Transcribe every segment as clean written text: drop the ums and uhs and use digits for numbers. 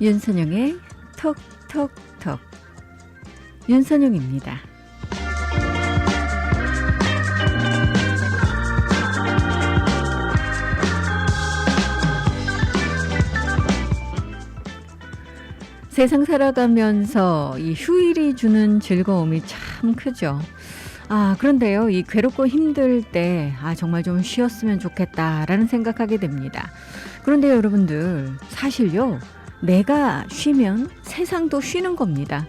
윤선영의 톡톡톡. 윤선영입니다. 세상 살아가면서 이 휴일이 주는 즐거움이 참 크죠. 그런데요, 이 괴롭고 힘들 때, 정말 좀 쉬었으면 좋겠다라는 생각하게 됩니다. 그런데 여러분들, 사실요, 내가 쉬면 세상도 쉬는 겁니다.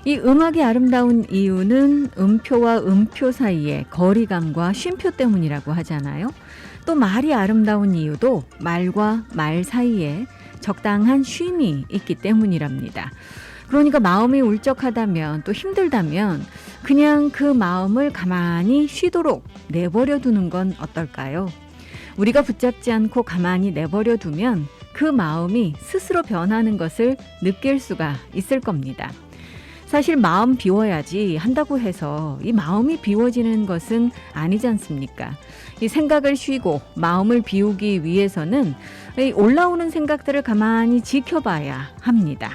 이 음악이 아름다운 이유는 음표와 음표 사이의 거리감과 쉼표 때문이라고 하잖아요. 또 말이 아름다운 이유도 말과 말 사이에 적당한 쉼이 있기 때문이랍니다. 그러니까 마음이 울적하다면 또 힘들다면 그냥 그 마음을 가만히 쉬도록 내버려 두는 건 어떨까요? 우리가 붙잡지 않고 가만히 내버려 두면 그 마음이 스스로 변하는 것을 느낄 수가 있을 겁니다. 사실 마음 비워야지 한다고 해서 이 마음이 비워지는 것은 아니지 않습니까? 이 생각을 쉬고 마음을 비우기 위해서는 이 올라오는 생각들을 가만히 지켜봐야 합니다.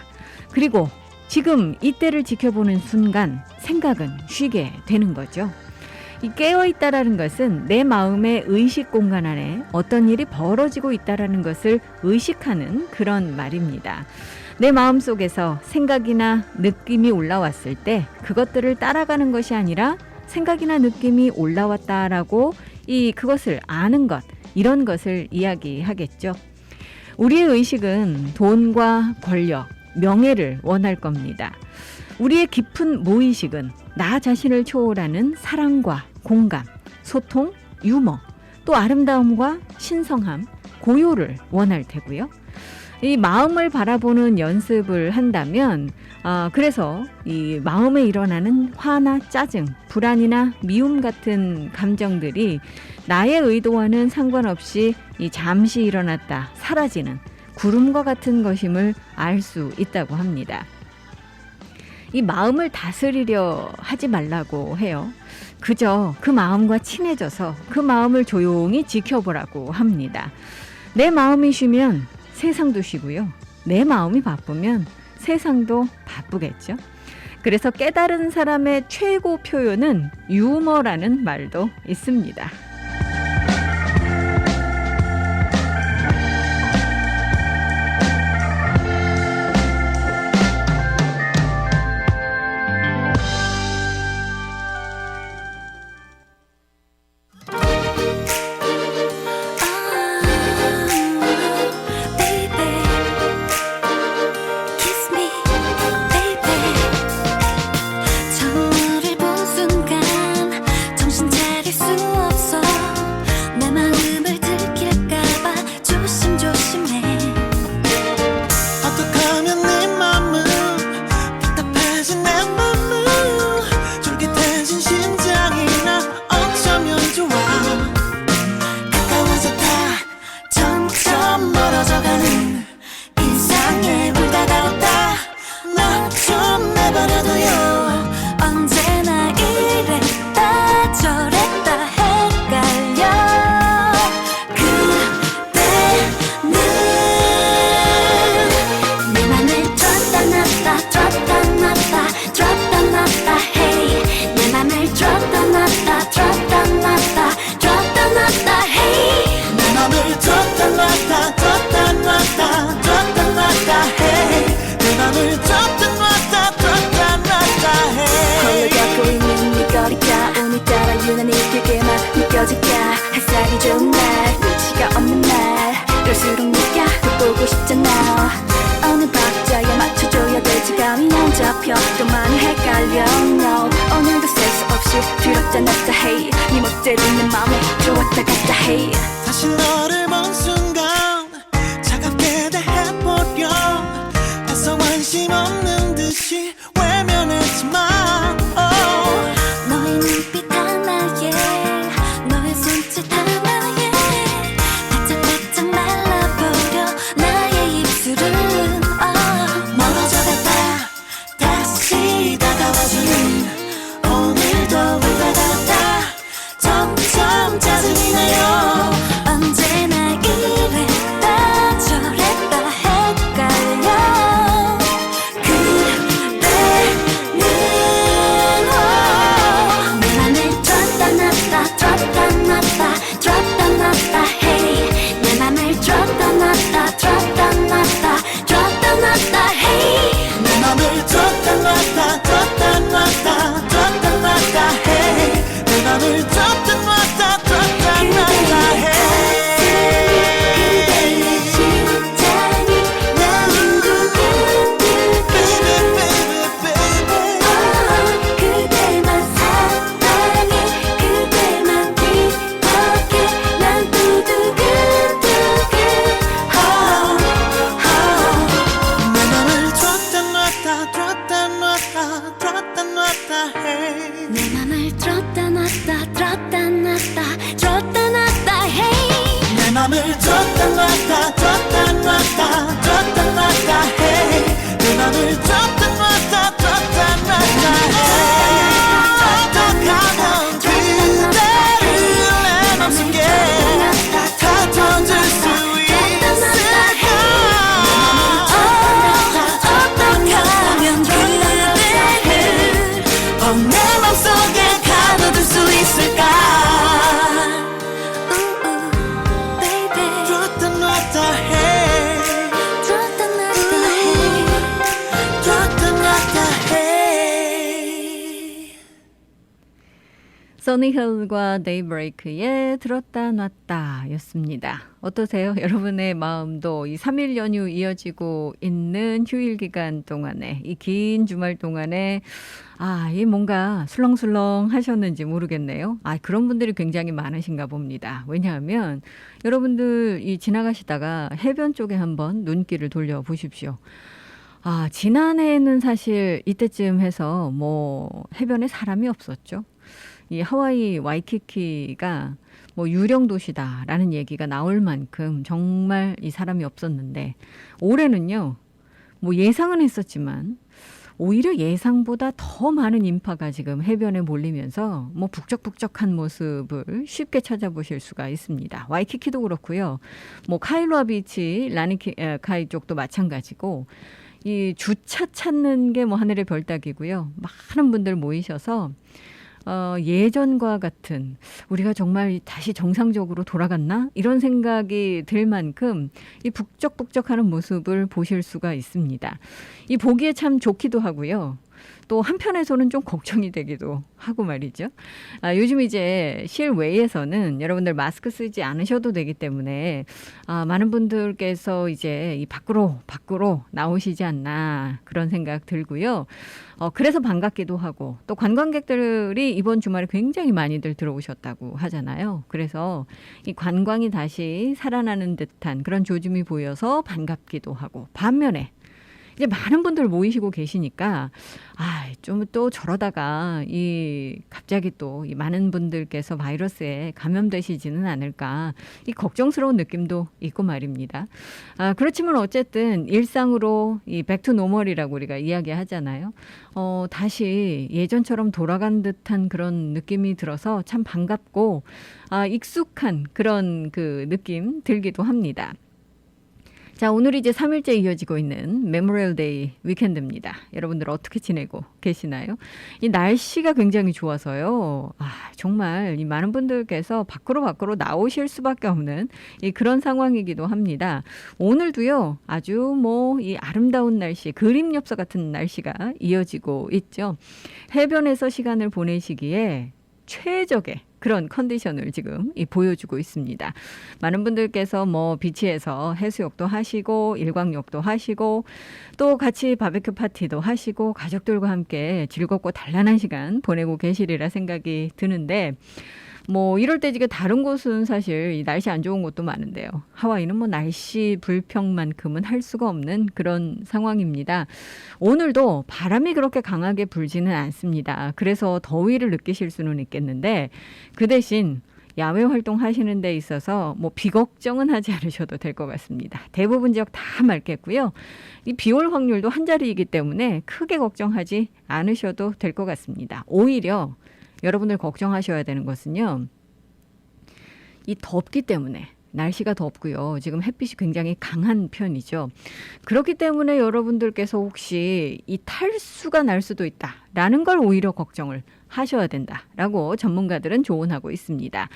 그리고 지금 이때를 지켜보는 순간 생각은 쉬게 되는 거죠. 이 깨어있다라는 것은 내 마음의 의식 공간 안에 어떤 일이 벌어지고 있다라는 것을 의식하는 그런 말입니다. 내 마음속에서 생각이나 느낌이 올라왔을 때 그것들을 따라가는 것이 아니라 생각이나 느낌이 올라왔다라고 그것을 아는 것, 이런 것을 이야기하겠죠. 우리의 의식은 돈과 권력, 명예를 원할 겁니다. 우리의 깊은 무의식은 나 자신을 초월하는 사랑과 공감, 소통, 유머, 또 아름다움과 신성함, 고요를 원할 테고요. 이 마음을 바라보는 연습을 한다면 그래서 이 마음에 일어나는 화나 짜증, 불안이나 미움 같은 감정들이 나의 의도와는 상관없이 잠시 일어났다 사라지는 구름과 같은 것임을 알 수 있다고 합니다. 이 마음을 다스리려 하지 말라고 해요. 그저 그 마음과 친해져서 그 마음을 조용히 지켜보라고 합니다. 내 마음이 쉬면 세상도 쉬고요. 내 마음이 바쁘면 세상도 바쁘겠죠. 그래서 깨달은 사람의 최고 표현은 유머라는 말도 있습니다. 햇살이 좋은 날, 눈치가 없는 날, 그럴수록 네가 더 보고 싶잖아. 어느 박자에 맞춰줘야 될지 감이 안 잡혀. 또 많이 헷갈려. No, 오늘도 셀 수 없이 두렵다 놨다. Hey, 네 멋대로 내 맘에 좋았다 갔다. Hey, 다시 너를 본 순간 차갑게 대해보려 애써 관심 없는 듯이 외면했지만 너의 눈빛 하나에 너의 손짓 하나에 바짝바짝 말라버려 나의 입술은 멀어져갔다 다시 다가와주는 오늘도 울다가다 점점 짜증이 나요. 언제나 줬다 놨다 줬다 놨다 줬다 놨다 해 내 맘을 줬다 놨다 줬다 놨다 해 어떡하면 그대를 내 맘속에 다 던질 수 있을까 어떡하면 그대를 내 맘속에 가둬둘 수 있을까 줬다 놨다 해 줬다 놨다 해 써니힐과 데이브레이크의 들었다 놨다 였습니다. 어떠세요? 여러분의 마음도 이 3일 연휴 이어지고 있는 휴일 기간 동안에 이 긴 주말 동안에 이 뭔가 술렁술렁 하셨는지 모르겠네요. 그런 분들이 굉장히 많으신가 봅니다. 왜냐하면 여러분들 이 지나가시다가 해변 쪽에 한번 눈길을 돌려보십시오. 지난해에는 사실 이때쯤 해서 뭐 해변에 사람이 없었죠. 이 하와이 와이키키가 뭐 유령 도시다라는 얘기가 나올 만큼 정말 이 사람이 없었는데 올해는요. 뭐 예상은 했었지만 오히려 예상보다 더 많은 인파가 지금 해변에 몰리면서 뭐 북적북적한 모습을 쉽게 찾아보실 수가 있습니다. 와이키키도 그렇고요. 뭐 카일로아 비치, 라니카이 쪽도 마찬가지고 이 주차 찾는 게 뭐 하늘의 별따기고요. 많은 분들 모이셔서 예전과 같은 우리가 정말 다시 정상적으로 돌아갔나? 이런 생각이 들 만큼 이 북적북적하는 모습을 보실 수가 있습니다. 이 보기에 참 좋기도 하고요. 또 한편에서는 좀 걱정이 되기도 하고 말이죠. 요즘 이제 실외에서는 여러분들 마스크 쓰지 않으셔도 되기 때문에 많은 분들께서 이제 이 밖으로 나오시지 않나 그런 생각 들고요. 그래서 반갑기도 하고 또 관광객들이 이번 주말에 굉장히 많이들 들어오셨다고 하잖아요. 그래서 이 관광이 다시 살아나는 듯한 그런 조짐이 보여서 반갑기도 하고 반면에 이제 많은 분들 모이시고 계시니까 좀 또 저러다가 갑자기 또 이 많은 분들께서 바이러스에 감염되시지는 않을까 이 걱정스러운 느낌도 있고 말입니다. 그렇지만 어쨌든 일상으로 이 백투 노멀이라고 우리가 이야기하잖아요. 다시 예전처럼 돌아간 듯한 그런 느낌이 들어서 참 반갑고 익숙한 그런 그 느낌 들기도 합니다. 자, 오늘이 이제 3일째 이어지고 있는 메모리얼 데이 위켄드입니다. 여러분들 어떻게 지내고 계시나요? 이 날씨가 굉장히 좋아서요. 정말 이 많은 분들께서 밖으로 나오실 수밖에 없는 그런 상황이기도 합니다. 오늘도요, 아주 뭐 이 아름다운 날씨, 그림 엽서 같은 날씨가 이어지고 있죠. 해변에서 시간을 보내시기에 최적의 그런 컨디션을 지금 보여주고 있습니다. 많은 분들께서 뭐 비치에서 해수욕도 하시고 일광욕도 하시고 또 같이 바베큐 파티도 하시고 가족들과 함께 즐겁고 단란한 시간 보내고 계시리라 생각이 드는데 뭐 이럴 때 지금 다른 곳은 사실 이 날씨 안 좋은 곳도 많은데요. 하와이는 뭐 날씨 불평만큼은 할 수가 없는 그런 상황입니다. 오늘도 바람이 그렇게 강하게 불지는 않습니다. 그래서 더위를 느끼실 수는 있겠는데 그 대신 야외 활동하시는 데 있어서 뭐 비 걱정은 하지 않으셔도 될 것 같습니다. 대부분 지역 다 맑겠고요. 이 비 올 확률도 한 자리이기 때문에 크게 걱정하지 않으셔도 될 것 같습니다. 오히려 여러분들 걱정하셔야 되는 것은요. 이 덥기 때문에 날씨가 덥고요. 지금 햇빛이 굉장히 강한 편이죠. 그렇기 때문에 여러분들께서 혹시 이 탈수가 날 수도 있다라는 걸 오히려 걱정을 하셔야 된다라고 전문가들은 조언하고 있습니다.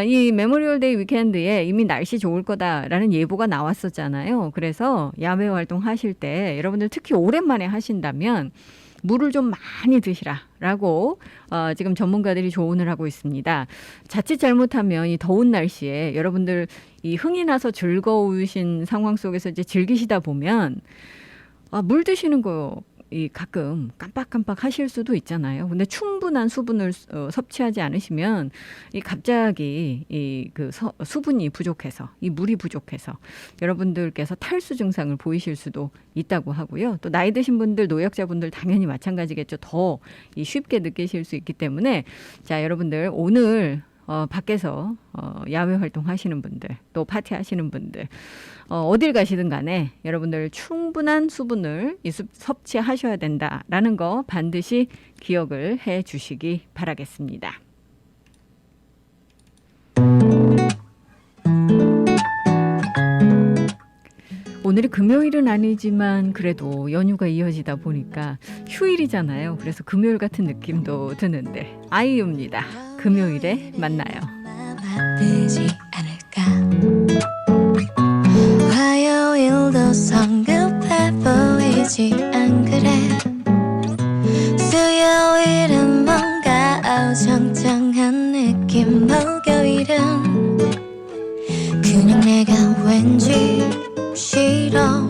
이 메모리얼 데이 위켄드에 이미 날씨 좋을 거다라는 예보가 나왔었잖아요. 그래서 야외 활동 하실 때 여러분들 특히 오랜만에 하신다면 물을 좀 많이 드시라라고 지금 전문가들이 조언을 하고 있습니다. 자칫 잘못하면 이 더운 날씨에 여러분들 이 흥이 나서 즐거우신 상황 속에서 이제 즐기시다 보면 물 드시는 거 가끔 깜빡깜빡 하실 수도 있잖아요. 근데 충분한 수분을 섭취하지 않으시면 갑자기 수분이 부족해서 이 물이 부족해서 여러분들께서 탈수 증상을 보이실 수도 있다고 하고요. 또 나이 드신 분들, 노약자분들 당연히 마찬가지겠죠. 더 쉽게 느끼실 수 있기 때문에 자, 여러분들 오늘 밖에서 야외 활동하시는 분들, 또 파티하시는 분들, 어딜 가시든 간에 여러분들 충분한 수분을 섭취하셔야 된다라는 거 반드시 기억을 해 주시기 바라겠습니다. 오늘이 금요일은 아니지만 그래도 연휴가 이어지다 보니까 휴일이잖아요. 그래서 금요일 같은 느낌도 드는데 아이유입니다. 금요일에 만나요. 바쁘지 않을까 화요일도 성급해 보이지 안 그래 수요일은 뭔가 어정쩡한 느낌 목요일은 그냥 내가 왠지 싫어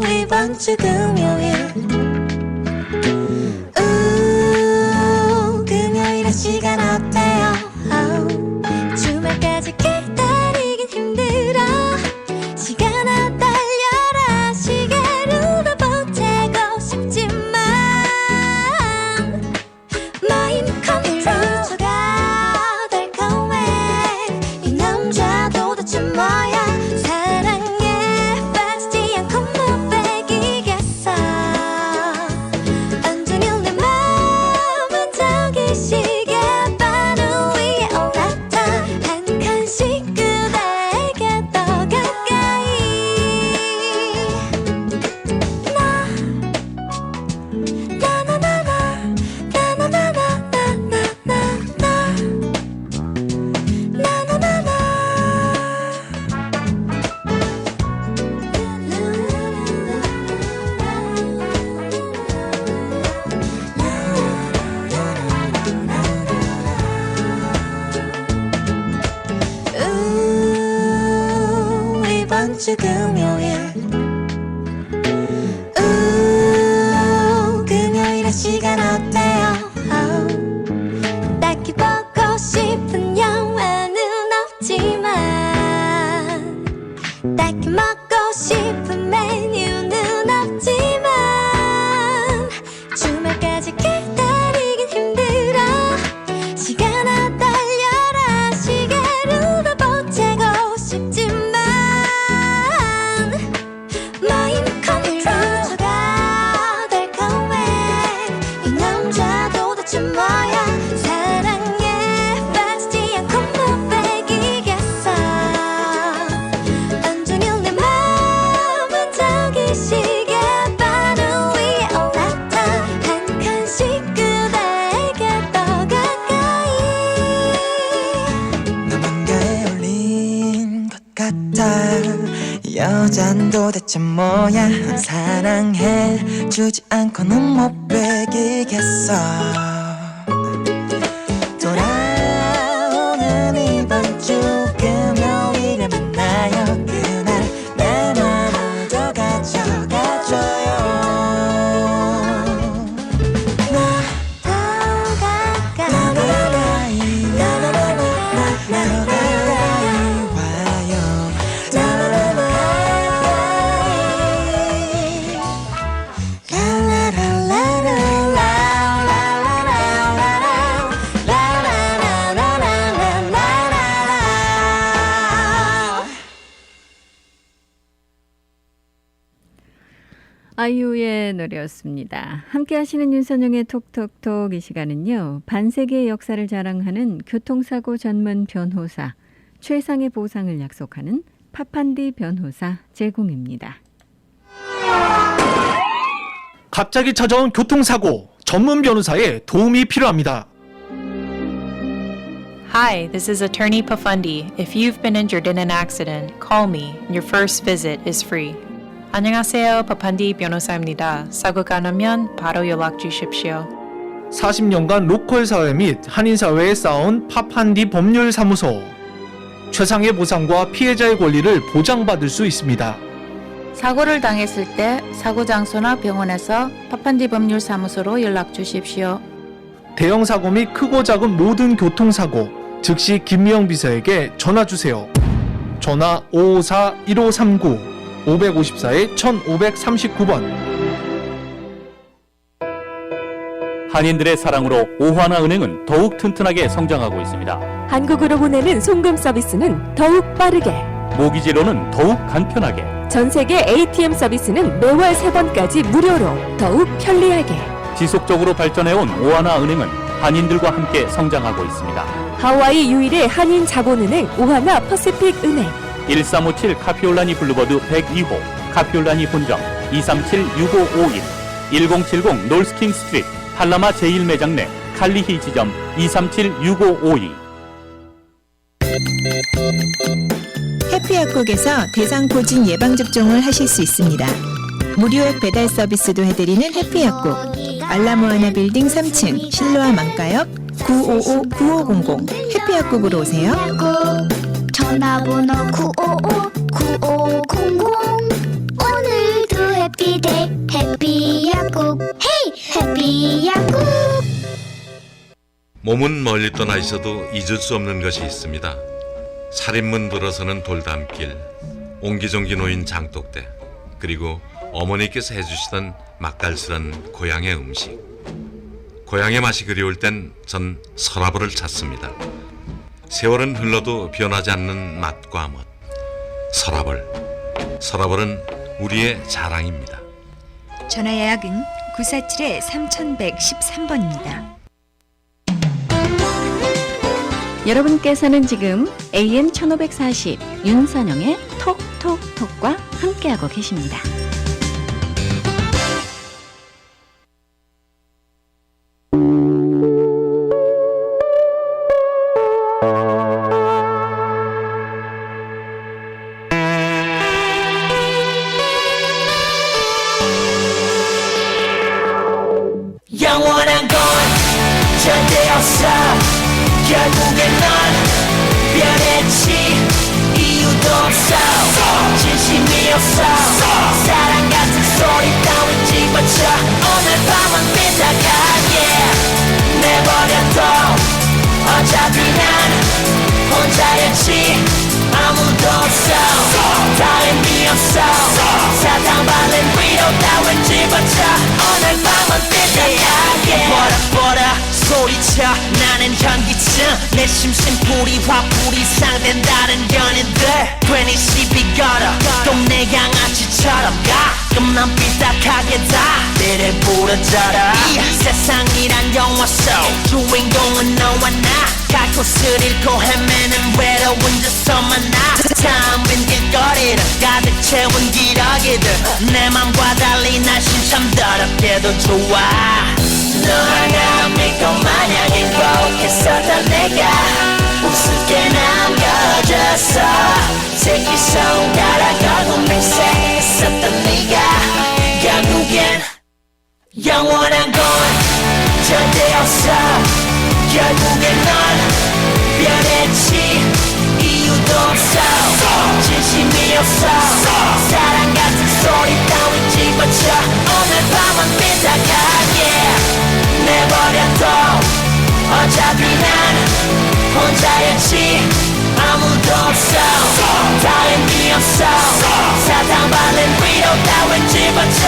이번 주 금요일 금요일의 시간 어때요 주말까지 기다리긴 힘들어 시간아 달려라 시계로 보태고 싶지만 마인 컨트롤러가 달콤해 이 남자 도대체 뭐야 사랑에 빠지지 않고 못 빼기겠어 온종일 내 맘은 저기 시계바늘 위에 올랐다 한 칸씩 그대에게 더 가까이 이번 주 금요일 금요일의 시간 어때요 딱히 보고 싶은 영화는 없지만 딱히 먹고 싶은 메뉴는 없지만 주말까지 기다리긴 힘들어 시간아 달려라 시계로 보채고 싶지만 마인 컨트롤러가 달콤해 이 남자 도대체 뭐야 사랑에 빠지지 않고 못 빼기겠어 온종일 내 맘은 저기 시계바늘 위에 올랐다 한 칸씩 그대에게 더 가까이 너만가에 올린 것 같아 여잔 도대체 뭐야 난 사랑해 주지 않고는 못 베기겠어 돌아오는 이번 주 금요일에 만나요 그날 내 맘을 더 가져가줘요 더 가까이 아이유의 노래였습니다. 함께 하시는 윤선영의 톡톡톡 이 시간은요. 반세기의 역사를 자랑하는 교통사고 전문 변호사, 최상의 보상을 약속하는 파판디 변호사 제공입니다. 갑자기 찾아온 교통사고, 전문 변호사의 도움이 필요합니다. Hi, this is Attorney Pafundi. If you've been injured in an accident, call me. Your first visit is free. 안녕하세요, 파판디 변호사입니다. 사고가 나면 바로 연락 주십시오. 40년간 로컬 사회 및 한인사회에 쌓아온 파판디 법률사무소. 최상의 보상과 피해자의 권리를 보장받을 수 있습니다. 사고를 당했을 때 사고 장소나 병원에서 파판디 법률사무소로 연락 주십시오. 대형 사고 및 크고 작은 모든 교통사고, 즉시 김미영 비서에게 전화 주세요. 전화 554-1539 554-1539번. 한인들의 사랑으로 오하나은행은 더욱 튼튼하게 성장하고 있습니다. 한국으로 보내는 송금 서비스는 더욱 빠르게, 모기지로는 더욱 간편하게, 전세계 ATM 서비스는 매월 3번까지 무료로 더욱 편리하게, 지속적으로 발전해온 오하나은행은 한인들과 함께 성장하고 있습니다. 하와이 유일의 한인 자본은행 오하나 퍼시픽 은행. 1357 카피올라니 블루버드 102호, 카피올라니 본점 237-6551, 1070 놀스킹 스트리트 팔라마 제1매장 내 칼리히 지점 237-6552. 해피약국에서 대상포진 예방접종을 하실 수 있습니다. 무료액 배달 서비스도 해드리는 해피약국. 알라모아나 빌딩 3층 실로아 망가역 955-9500 해피약국으로 오세요. 전화번호 955-9500 오늘도 해피데이 해피약국 헤이 해피약국. 몸은 멀리 떠나 있어도 잊을 수 없는 것이 있습니다. 살인문 들어서는 돌담길, 옹기종기 놓인 장독대, 그리고 어머니께서 해주시던 맛깔스런 고향의 음식. 고향의 맛이 그리울 땐 전 서라벌을 찾습니다. 세월은 흘러도 변하지 않는 맛과 멋. 서라벌은 우리의 자랑입니다. 전화 예약은 947-3113번입니다. 여러분께서는 지금 AM 1540 윤선영의 톡톡톡과 함께하고 계십니다. 영원한 건 절대 없어. 결국엔 넌 변했지. 이유도 없어, 진심이 없어. 사랑 같은 소리 따윈 집어쳐. 오늘 밤은 빗나가게 내버려둬. 어차피 난 혼자였지. 아무도 없어, 다행이 없어. 사탕 발린 위로 따윈 집어쳐. 오늘 밤은 빗나가게 뭐라 소리쳐. 나는 현기증. 내 심심풀이 화풀이 상된다는 연인들 괜히 시비 걸어. 동네 양아치처럼 가끔 난 삐딱하게 다 때를 부러져라. 이 세상이란 영화 속 주인공은 너와 나. 갈 곳을 잃고 헤매는 외로운 저서 만나. 참 빈 길거리를 가득 채운 기러기들. 내 맘과 달리 날씬 참 더럽게도 좋아. 너 하나 믿고 마냥 행복했었던 내가 우습게 남겨졌어. 새끼 손가락하고 맹세했었던 네가 결국엔 영원한 건 절대 없어. 결국엔 넌 변했지. 이유도 없어, 진심이 없어. 사랑 같은 소리 따윈 집어쳐. 오늘 밤은 빗나가게 내버려둬. 어차피 난 혼자였지. 아무도 없어, 다행이 없어. 사탕 발린 위로 따윈 집어쳐.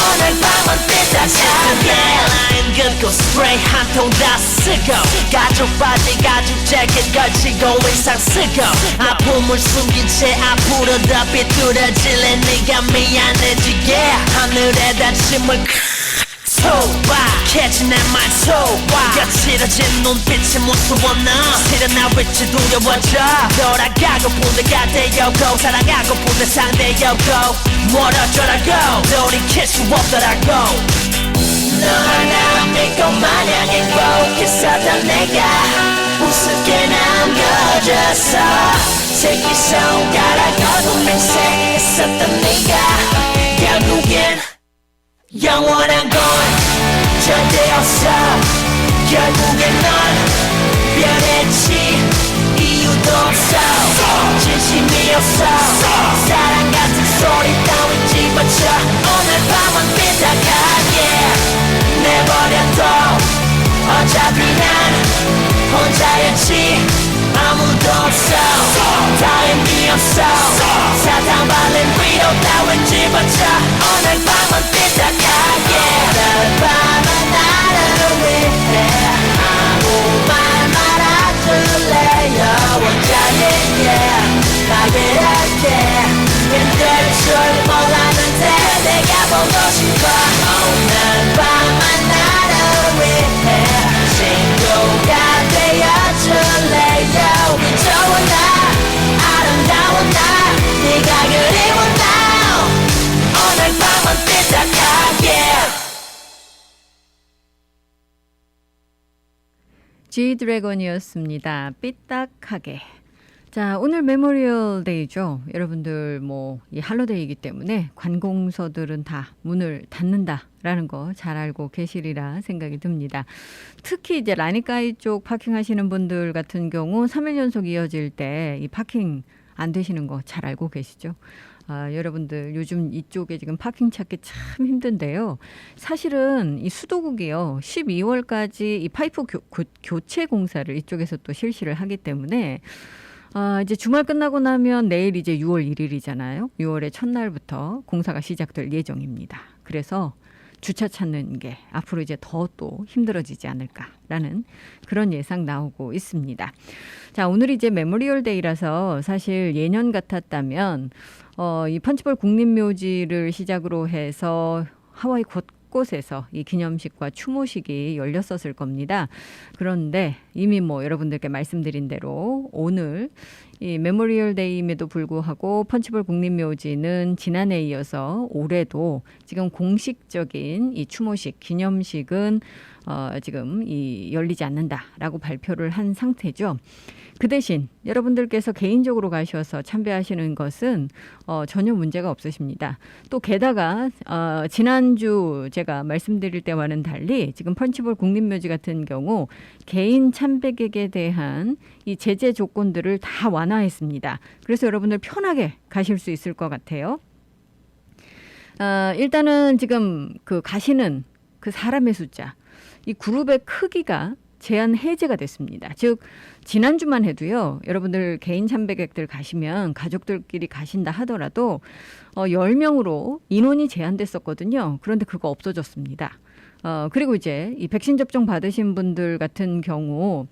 오늘 밤은 빗나가게 라인 긋고 스프레이 한 통 다 쓰고 가죽 바지 가죽 재킷 걸치고 의상 쓰고 아픔을 숨긴 채 앞으로 더 비뚤어질래. 네가 미안해지게 하늘에다 침을 쏘아 캐치 내 말 쏘아. 거칠어진 눈빛이 무서워. 너 실은 나 위치 두려워져. 돌아가고 부대가 되었고 사랑하고 부대 상대였고 멀어져라고 돌이킬 수 없더라고. 너 하나 믿고 마냥 행복했었던 내가 우습게 남겨졌어. 새끼 손가락하고 맹세했었던 네가 결국엔 영원한 건 절대 없어. 결국엔 넌 변했지. 이유도 없어, 진심이 없어. 사랑 같은 소리 따윈 집어쳐. 오늘 밤은 빗나가게 내버려둬. 어차피 난 혼자였지. 아무도 없어, 다행이 없어. 사탕 발린 위로 따윈 집어쳐. 오늘 밤은 빗나가게. 오늘 밤은 나를 위해 G드래곤이었습니다. 삐딱하게. 자, 오늘 메모리얼 데이죠. 여러분들 이 할로데이이기 때문에 관공서들은 다 문을 닫는다라는 거 잘 알고 계시리라 생각이 듭니다. 특히 이제 라니카이 쪽 파킹하시는 분들 같은 경우 3일 연속 이어질 때 이 파킹 안 되시는 거 잘 알고 계시죠? 여러분들 요즘 이쪽에 지금 파킹 찾기 참 힘든데요. 사실은 이 수도국이요. 12월까지 이 파이프 교체 공사를 이쪽에서 또 실시를 하기 때문에 이제 주말 끝나고 나면 내일 이제 6월 1일이잖아요. 6월의 첫날부터 공사가 시작될 예정입니다. 그래서 주차 찾는 게 앞으로 이제 더 또 힘들어지지 않을까라는 그런 예상 나오고 있습니다. 자, 오늘이 이제 메모리얼 데이라서 사실 예년 같았다면 이 펀치볼 국립묘지를 시작으로 해서 하와이 곳곳에서 이 기념식과 추모식이 열렸었을 겁니다. 그런데 이미 여러분들께 말씀드린 대로 오늘 이 메모리얼 데이임에도 불구하고 펀치볼 국립묘지는 지난해에 이어서 올해도 지금 공식적인 이 추모식, 기념식은 지금 열리지 않는다라고 발표를 한 상태죠. 그 대신 여러분들께서 개인적으로 가셔서 참배하시는 것은 전혀 문제가 없으십니다. 또 게다가 지난주 제가 말씀드릴 때와는 달리 지금 펀치볼 국립묘지 같은 경우 개인 참배객에 대한 이 제재 조건들을 다 완화했습니다. 그래서 여러분들 편하게 가실 수 있을 것 같아요. 일단은 지금 가시는 그 사람의 숫자, 이 그룹의 크기가 제한 해제가 됐습니다. 즉 지난주만 해도요. 여러분들 개인 참배객들 가시면 가족들끼리 가신다 하더라도 10명으로 인원이 제한됐었거든요. 그런데 그거 없어졌습니다. 그리고 이제 이 백신 접종 받으신 분들 같은 경우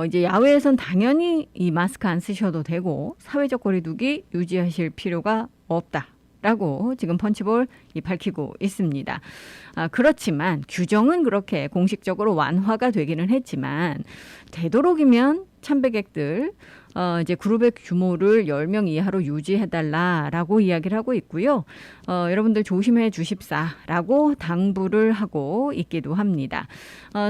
이제 야외에선 당연히 이 마스크 안 쓰셔도 되고 사회적 거리두기 유지하실 필요가 없다라고 지금 펀치볼 밝히고 있습니다. 그렇지만 규정은 그렇게 공식적으로 완화가 되기는 했지만 되도록이면 참배객들 이제 그룹의 규모를 10명 이하로 유지해달라라고 이야기를 하고 있고요. 여러분들 조심해 주십사라고 당부를 하고 있기도 합니다.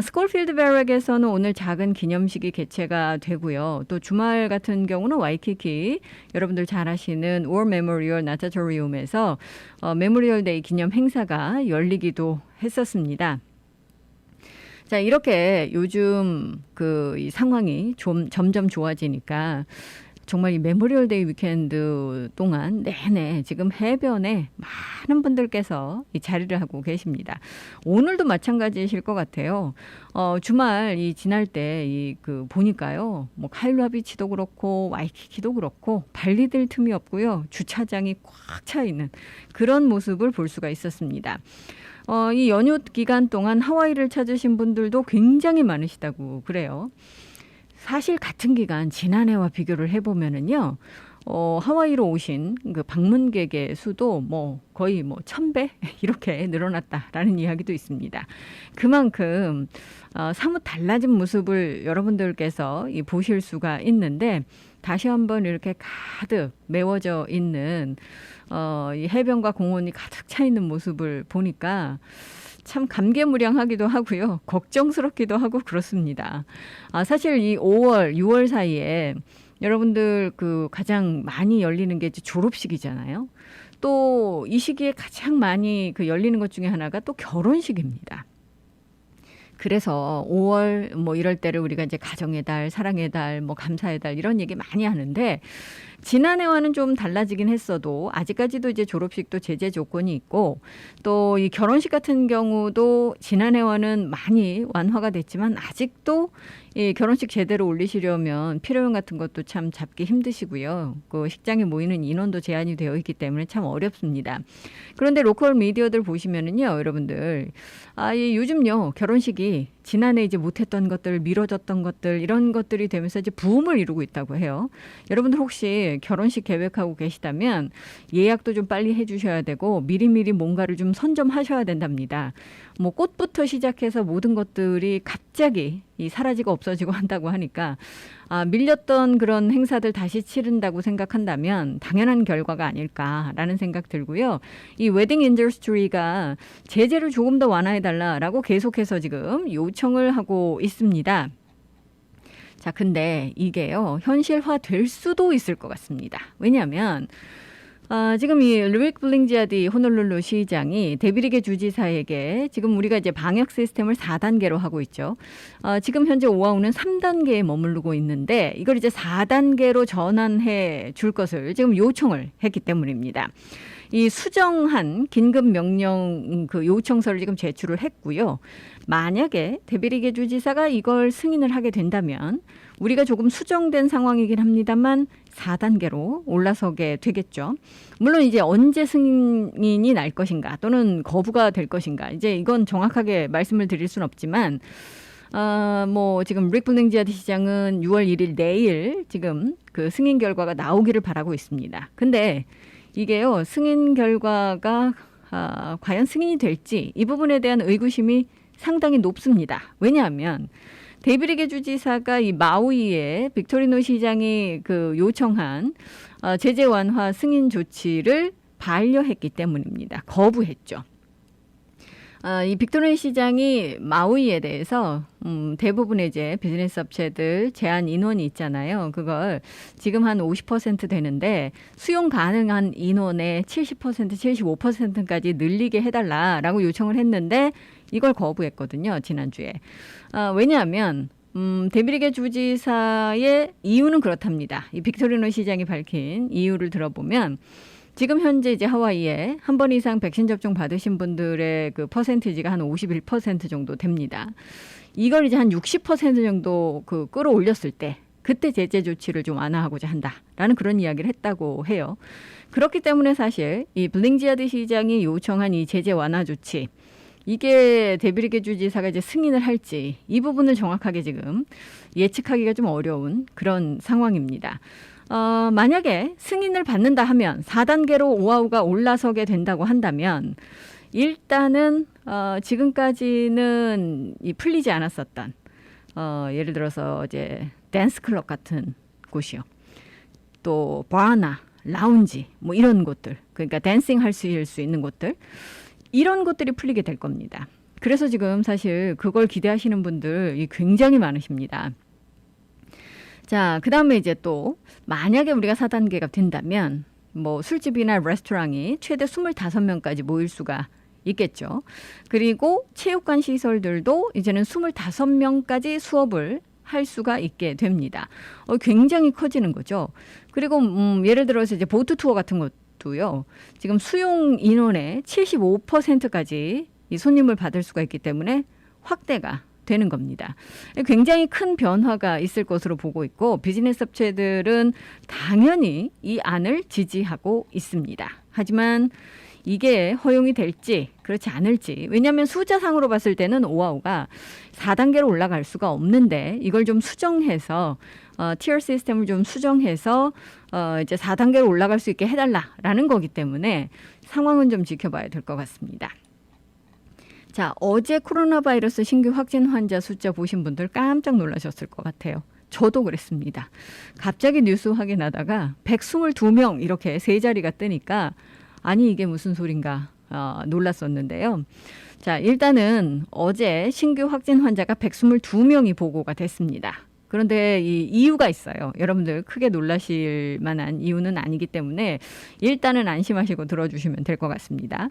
스콜필드 베렉에서는 오늘 작은 기념식이 개최가 되고요. 또 주말 같은 경우는 와이키키 여러분들 잘 아시는 War Memorial 나타토리움에서 메모리얼 데이 기념 행사가 열리기도 했었습니다. 자, 이렇게 요즘 이 상황이 점점 좋아지니까 정말 이 메모리얼 데이 위켄드 동안 내내 지금 해변에 많은 분들께서 이 자리를 하고 계십니다. 오늘도 마찬가지이실 것 같아요. 주말 지날 때 보니까요. 카일로아 비치도 그렇고 와이키키도 그렇고 발리들 틈이 없고요. 주차장이 꽉 차 있는 그런 모습을 볼 수가 있었습니다. 이 연휴 기간 동안 하와이를 찾으신 분들도 굉장히 많으시다고 그래요. 사실 같은 기간 지난해와 비교를 해보면은요, 하와이로 오신 그 방문객의 수도 거의 1000배 이렇게 늘어났다라는 이야기도 있습니다. 그만큼 사뭇 달라진 모습을 여러분들께서 보실 수가 있는데 다시 한번 이렇게 가득 메워져 있는 이 해변과 공원이 가득 차 있는 모습을 보니까 참 감개무량하기도 하고요. 걱정스럽기도 하고 그렇습니다. 사실 이 5월, 6월 사이에 여러분들 가장 많이 열리는 게 이제 졸업식이잖아요. 또 이 시기에 가장 많이 열리는 것 중에 하나가 또 결혼식입니다. 그래서 5월 이럴 때를 우리가 이제 가정의 달, 사랑의 달, 감사의 달 이런 얘기 많이 하는데 지난해와는 좀 달라지긴 했어도 아직까지도 이제 졸업식도 제재 조건이 있고 또 이 결혼식 같은 경우도 지난해와는 많이 완화가 됐지만 아직도 이 결혼식 제대로 올리시려면 필요형 같은 것도 참 잡기 힘드시고요. 식장에 모이는 인원도 제한이 되어 있기 때문에 참 어렵습니다. 그런데 로컬 미디어들 보시면은요, 여러분들 요즘요 결혼식이 지난해 이제 못했던 것들, 미뤄졌던 것들 이런 것들이 되면서 이제 부음을 이루고 있다고 해요. 여러분들 혹시 결혼식 계획하고 계시다면 예약도 좀 빨리 해주셔야 되고 미리미리 뭔가를 좀 선점하셔야 된답니다. 꽃부터 시작해서 모든 것들이 갑자기 사라지고 없어지고 한다고 하니까 밀렸던 그런 행사들 다시 치른다고 생각한다면 당연한 결과가 아닐까라는 생각 들고요. 이 웨딩 인더스트리가 제재를 조금 더 완화해달라라고 계속해서 지금 요청을 하고 있습니다. 자, 근데 이게요, 현실화 될 수도 있을 것 같습니다. 왜냐하면 지금 이 루익 블링지아디 호놀룰루 시장이 데비리게 주지사에게 지금 우리가 이제 방역 시스템을 4단계로 하고 있죠. 지금 현재 오아우는 3단계에 머무르고 있는데 이걸 이제 4단계로 전환해 줄 것을 지금 요청을 했기 때문입니다. 이 수정한 긴급 명령 그 요청서를 지금 제출을 했고요. 만약에 데비리게 주지사가 이걸 승인을 하게 된다면 우리가 조금 수정된 상황이긴 합니다만 4단계로 올라서게 되겠죠. 물론 이제 언제 승인이 날 것인가 또는 거부가 될 것인가 이제 이건 정확하게 말씀을 드릴 수는 없지만 뭐 지금 루익 블링지아디 시장은 6월 1일 내일 지금 그 승인 결과가 나오기를 바라고 있습니다. 근데 이게요, 승인 결과가 과연 승인이 될지 이 부분에 대한 의구심이 상당히 높습니다. 왜냐하면 데비리게 주지사가 이 마우이의 빅토리노 시장이 그 요청한 제재 완화 승인 조치를 반려했기 때문입니다. 거부했죠. 이 빅토리노 시장이 마우이에 대해서 대부분의 이제 비즈니스 업체들 제한 인원이 있잖아요. 그걸 지금 한 50% 되는데 수용 가능한 인원의 70%, 75%까지 늘리게 해달라라고 요청을 했는데 이걸 거부했거든요. 지난주에. 왜냐하면 데비리게 주지사의 이유는 그렇답니다. 이 빅토리노 시장이 밝힌 이유를 들어보면 지금 현재 이제 하와이에 한 번 이상 백신 접종 받으신 분들의 그 퍼센티지가 한 51% 정도 됩니다. 이걸 이제 한 60% 정도 그 끌어올렸을 때 그때 제재 조치를 좀 완화하고자 한다라는 그런 이야기를 했다고 해요. 그렇기 때문에 사실 이 블링지아디 시장이 요청한 이 제재 완화 조치 이게 데비리게 주지사가 이제 승인을 할지 이 부분을 정확하게 지금 예측하기가 좀 어려운 그런 상황입니다. 만약에 승인을 받는다 하면 4단계로 오아우가 올라서게 된다고 한다면 일단은 지금까지는 풀리지 않았었던 예를 들어서 이제 댄스 클럽 같은 곳이요. 또 바나, 라운지 뭐 이런 곳들 그러니까 댄싱 할 수 있는 곳들 이런 것들이 풀리게 될 겁니다. 그래서 지금 사실 그걸 기대하시는 분들이 굉장히 많으십니다. 자, 그 다음에 이제 또 만약에 우리가 4단계가 된다면 뭐 술집이나 레스토랑이 최대 25명까지 모일 수가 있겠죠. 그리고 체육관 시설들도 이제는 25명까지 수업을 할 수가 있게 됩니다. 굉장히 커지는 거죠. 그리고 예를 들어서 이제 보트 투어 같은 것도요. 지금 수용 인원의 75%까지 이 손님을 받을 수가 있기 때문에 확대가 되는 겁니다. 굉장히 큰 변화가 있을 것으로 보고 있고 비즈니스 업체들은 당연히 이 안을 지지하고 있습니다. 하지만 이게 허용이 될지 그렇지 않을지 왜냐하면 숫자상으로 봤을 때는 오아우가 4단계로 올라갈 수가 없는데 이걸 좀 수정해서 티어 시스템을 좀 수정해서 이제 4단계로 올라갈 수 있게 해달라라는 거기 때문에 상황은 좀 지켜봐야 될 것 같습니다. 자, 어제 코로나 바이러스 신규 확진 환자 숫자 보신 분들 깜짝 놀라셨을 것 같아요. 저도 그랬습니다. 갑자기 뉴스 확인하다가 122명 이렇게 세 자리가 뜨니까 아니 이게 무슨 소린가 놀랐었는데요. 자, 일단은 어제 신규 확진 환자가 122명이 보고가 됐습니다. 그런데 이 이유가 있어요. 여러분들 크게 놀라실 만한 이유는 아니기 때문에 일단은 안심하시고 들어주시면 될 것 같습니다.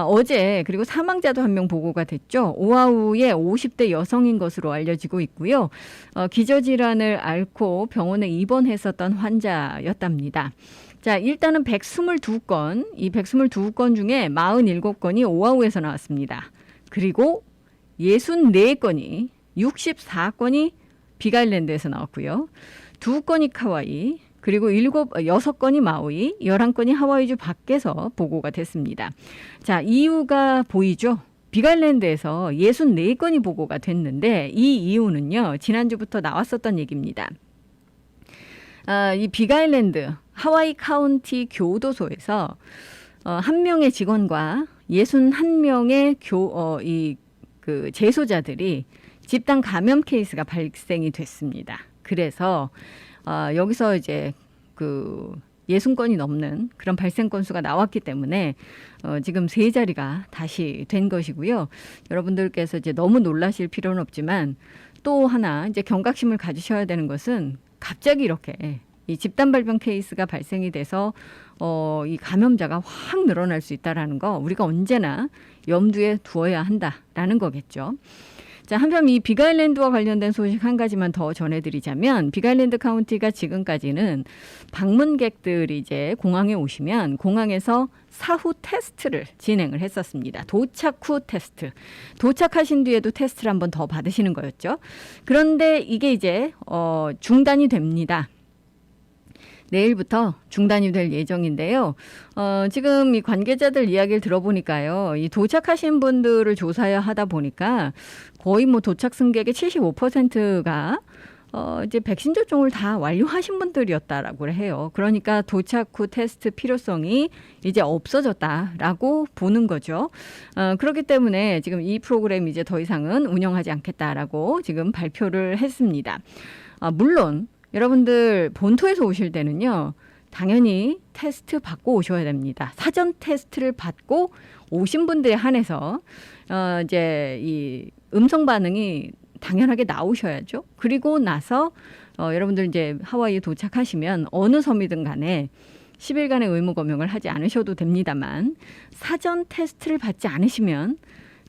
어제 그리고 사망자도 한 명 보고가 됐죠. 오아우의 50대 여성인 것으로 알려지고 있고요. 기저질환을 앓고 병원에 입원했었던 환자였답니다. 자, 일단은 122건, 이 122건 중에 47건이 오아우에서 나왔습니다. 그리고 64건이, 64건이 빅아일랜드에서 나왔고요. 2건이 카와이, 그리고 6건이 마우이, 11건이 하와이주 밖에서 보고가 됐습니다. 자, 이유가 보이죠? 빅아일랜드에서 64건이 보고가 됐는데 이 이유는요. 지난주부터 나왔었던 얘기입니다. 이 빅아일랜드 하와이 카운티 교도소에서 한 명의 직원과 61명의 그 재소자들이 집단 감염 케이스가 발생이 됐습니다. 그래서 여기서 이제 그 60건이 넘는 그런 발생 건수가 나왔기 때문에 지금 세 자리가 다시 된 것이고요. 여러분들께서 이제 너무 놀라실 필요는 없지만 또 하나 이제 경각심을 가지셔야 되는 것은 갑자기 이렇게 이 집단 발병 케이스가 발생이 돼서 이 감염자가 확 늘어날 수 있다라는 거 우리가 언제나 염두에 두어야 한다라는 거겠죠. 자, 한편 이 빅아일랜드와 관련된 소식 한 가지만 더 전해드리자면 빅아일랜드 카운티가 지금까지는 방문객들이 이제 공항에 오시면 공항에서 사후 테스트를 진행을 했었습니다. 도착 후 테스트. 도착하신 뒤에도 테스트를 한번 더 받으시는 거였죠. 그런데 이게 이제 중단이 됩니다. 내일부터 중단이 될 예정인데요. 지금 이 관계자들 이야기를 들어보니까요. 이 도착하신 분들을 조사해야 하다 보니까 거의 뭐 도착 승객의 75%가 이제 백신 접종을 다 완료하신 분들이었다라고 해요. 그러니까 도착 후 테스트 필요성이 이제 없어졌다라고 보는 거죠. 그렇기 때문에 지금 이 프로그램 이제 더 이상은 운영하지 않겠다라고 지금 발표를 했습니다. 물론 여러분들 본토에서 오실 때는요. 당연히 테스트 받고 오셔야 됩니다. 사전 테스트를 받고 오신 분들에 한해서 이제 이 음성 반응이 당연하게 나오셔야죠. 그리고 나서 여러분들 이제 하와이에 도착하시면 어느 섬이든 간에 10일간의 의무 검역을 하지 않으셔도 됩니다만 사전 테스트를 받지 않으시면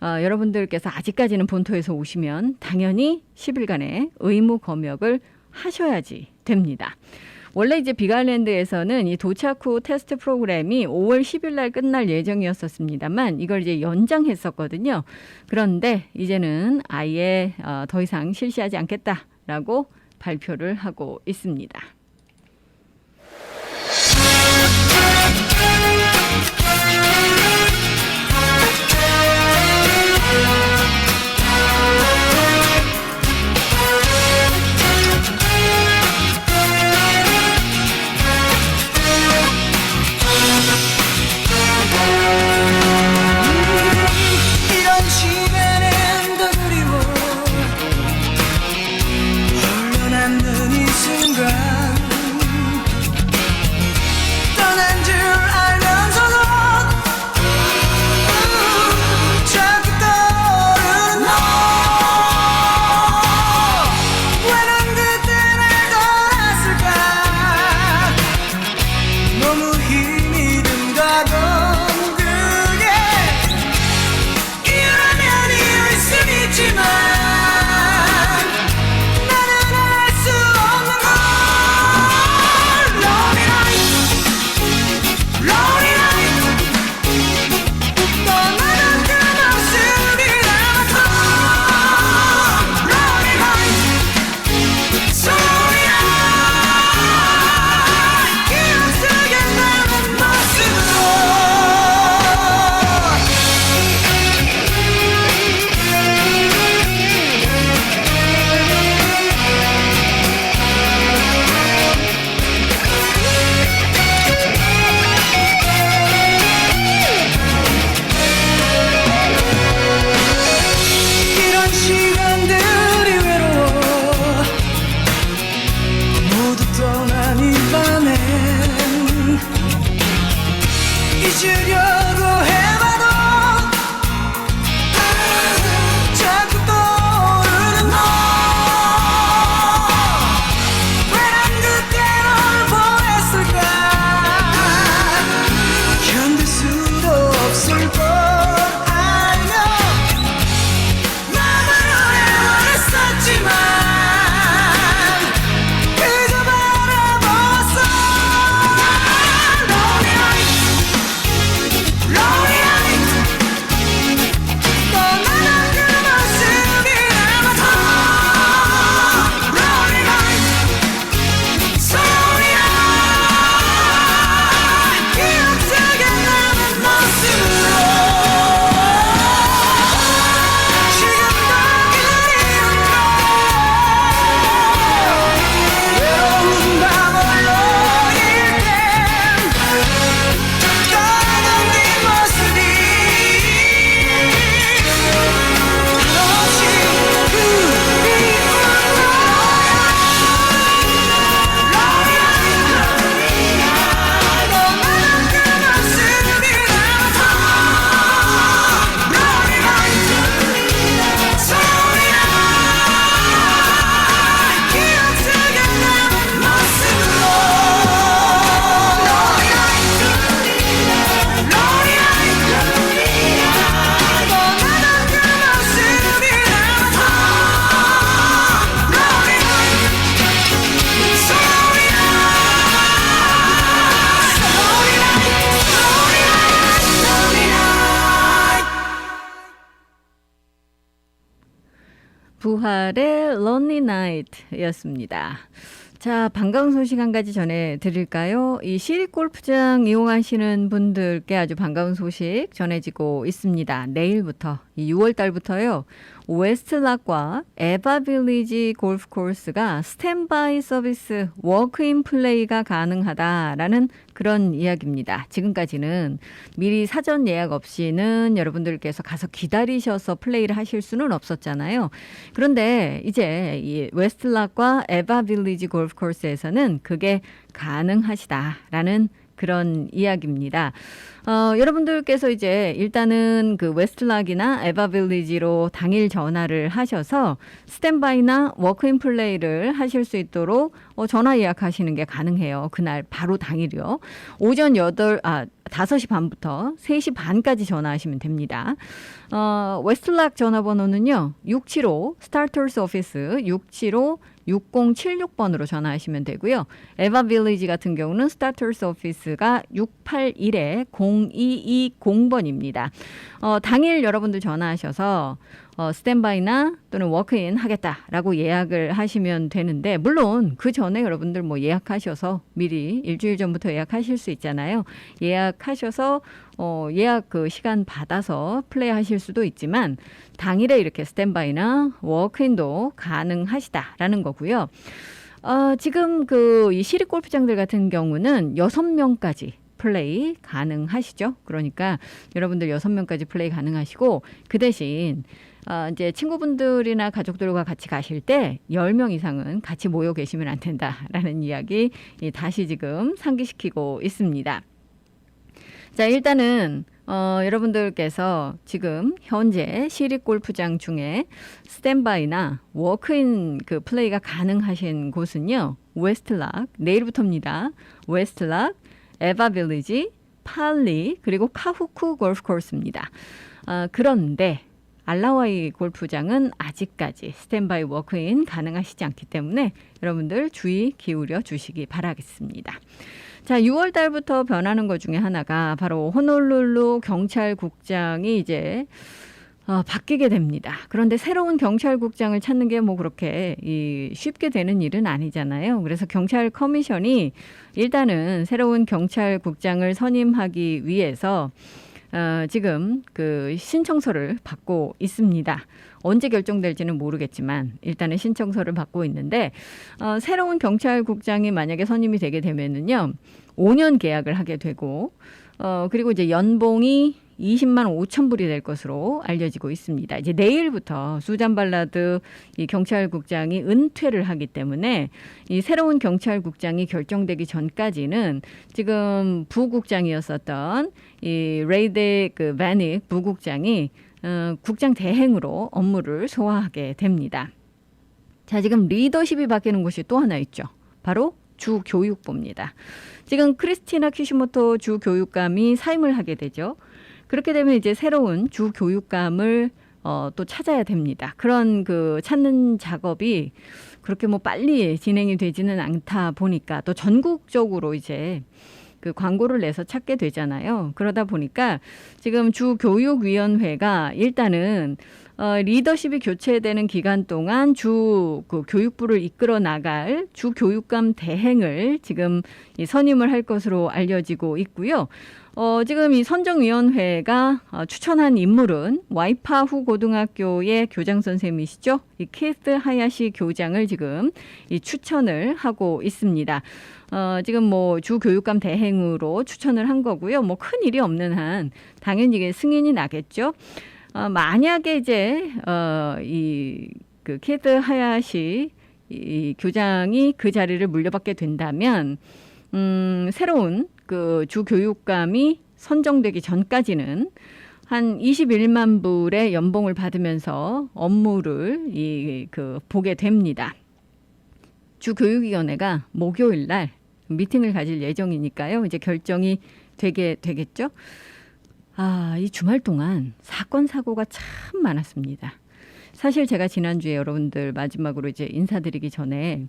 여러분들께서 아직까지는 본토에서 오시면 당연히 10일간의 의무 검역을 하셔야지 됩니다. 원래 이제 빅아일랜드에서는 이 도착 후 테스트 프로그램이 5월 10일 날 끝날 예정이었었습니다만 이걸 이제 연장했었거든요. 그런데 이제는 아예 더 이상 실시하지 않겠다라고 발표를 하고 있습니다. 이런 시간엔 더 그리워 얼른 않는 이 순간 조할의 Lonely Night였습니다. 자, 반가운 소식 한 가지 전해드릴까요? 이 시립 골프장 이용하시는 분들께 아주 반가운 소식 전해지고 있습니다. 내일부터, 이 6월 달부터요. 웨스트락과 에바빌리지 골프 코스가 스탠바이 서비스 워크인 플레이가 가능하다라는 그런 이야기입니다. 지금까지는 미리 사전 예약 없이는 여러분들께서 가서 기다리셔서 플레이를 하실 수는 없었잖아요. 그런데 이제 이 웨스트락과 에바빌리지 골프 코스에서는 그게 가능하시다라는 그런 이야기입니다. 여러분들께서 이제 일단은 그 웨스트락이나 에바빌리지로 당일 전화를 하셔서 스탠바이나 워크인 플레이를 하실 수 있도록 전화 예약하시는 게 가능해요. 그날 바로 당일이요. 오전 5시 반부터 3시 반까지 전화하시면 됩니다. 웨스트락 전화번호는요. 675 스타터스 오피스 675-6076번으로 전화하시면 되고요. 에바빌리지 같은 경우는 스타터스 오피스가 681-0220번입니다. 당일 여러분들 전화하셔서 스탠바이나 또는 워크인 하겠다라고 예약을 하시면 되는데, 물론 그 전에 여러분들 뭐 예약하셔서 미리 일주일 전부터 예약하실 수 있잖아요. 예약하셔서 예약 그 시간 받아서 플레이 하실 수도 있지만 당일에 이렇게 스탠바이나 워크인도 가능하시다라는 거고요. 지금 이 시립 골프장들 같은 경우는 6명까지 플레이 가능하시죠. 그러니까 여러분들 6명까지 플레이 가능하시고, 그 대신 이제 친구분들이나 가족들과 같이 가실 때 10명 이상은 같이 모여 계시면 안 된다라는 이야기 다시 지금 상기시키고 있습니다. 자, 일단은 여러분들께서 지금 현재 시립 골프장 중에 스탠바이나 워크인 그 플레이가 가능하신 곳은요. 웨스트락, 내일부터입니다. 웨스트락, 에바빌리지, 팔리, 그리고 카후쿠 골프 코스입니다. 그런데 알라와이 골프장은 아직까지 스탠바이 워크인 가능하시지 않기 때문에 여러분들 주의 기울여 주시기 바라겠습니다. 자, 6월 달부터 변하는 것 중에 하나가 바로 호놀룰루 경찰국장이 이제 바뀌게 됩니다. 그런데 새로운 경찰국장을 찾는 게 뭐 그렇게 쉽게 되는 일은 아니잖아요. 그래서 경찰 커미션이 일단은 새로운 경찰국장을 선임하기 위해서 지금 그 신청서를 받고 있습니다. 언제 결정될지는 모르겠지만 일단은 신청서를 받고 있는데, 새로운 경찰국장이 만약에 선임이 되게 되면은요, 5년 계약을 하게 되고, 그리고 이제 연봉이 20만 5천 불이 될 것으로 알려지고 있습니다. 이제 내일부터 수잔 발라드 이 경찰국장이 은퇴를 하기 때문에 이 새로운 경찰국장이 결정되기 전까지는 지금 부국장이었었던 이 레이데 그 바닉 부국장이 국장 대행으로 업무를 소화하게 됩니다. 자, 지금 리더십이 바뀌는 곳이 또 하나 있죠. 바로 주교육부입니다. 지금 크리스티나 키시모토 주교육감이 사임을 하게 되죠. 그렇게 되면 이제 새로운 주교육감을 또 찾아야 됩니다. 그런 그 찾는 작업이 그렇게 뭐 빨리 진행이 되지는 않다 보니까 또 전국적으로 이제 그 광고를 내서 찾게 되잖아요. 그러다 보니까 지금 주교육위원회가 일단은 리더십이 교체되는 기간 동안 그 교육부를 이끌어 나갈 주교육감 대행을 지금 선임을 할 것으로 알려지고 있고요. 지금 이 선정위원회가 추천한 인물은 와이파후 고등학교의 교장 선생님이시죠. 이 케이스 하야시 교장을 지금 추천을 하고 있습니다. 지금 뭐 주교육감 대행으로 추천을 한 거고요. 뭐 큰 일이 없는 한 당연히 이게 승인이 나겠죠. 만약에 이제 그 케이스 하야시 이 교장이 그 자리를 물려받게 된다면 새로운 그 주교육감이 선정되기 전까지는 한 21만 불의 연봉을 받으면서 업무를 보게 됩니다. 주교육위원회가 목요일 날 미팅을 가질 예정이니까요. 이제 결정이 되겠죠. 이 주말 동안 사건 사고가 참 많았습니다. 사실 제가 지난주에 여러분들 마지막으로 이제 인사드리기 전에